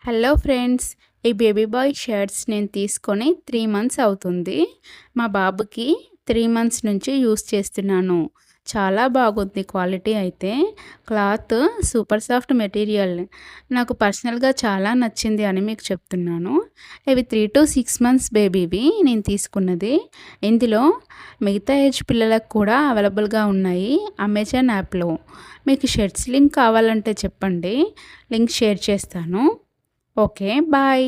Hello friends, ఈ baby bye shirts నేను తీసుకొని 3 మంత్స్ అవుతుంది. మా బాబుకి 3 మంత్స్ నుంచి యూస్ చేస్తున్నాను. చాలా బాగుంది క్వాలిటీ అయితే. Cloth super soft material. నాకు పర్సనల్‌గా చాలా నచ్చింది అని మీకు చెప్తున్నాను. ఇవి 3-6 మంత్స్ బేబీవి నేను తీసుకున్నది. ఇందులో మిగతా ఏజ్ పిల్లలకు కూడా అవైలబుల్‌గా ఉన్నాయి అమెజాన్ యాప్‌లో. మీకు షర్ట్స్ లింక్ కావాలంటే చెప్పండి. లింక్ షేర్ చేస్తాను. ఓకే. బాయ్.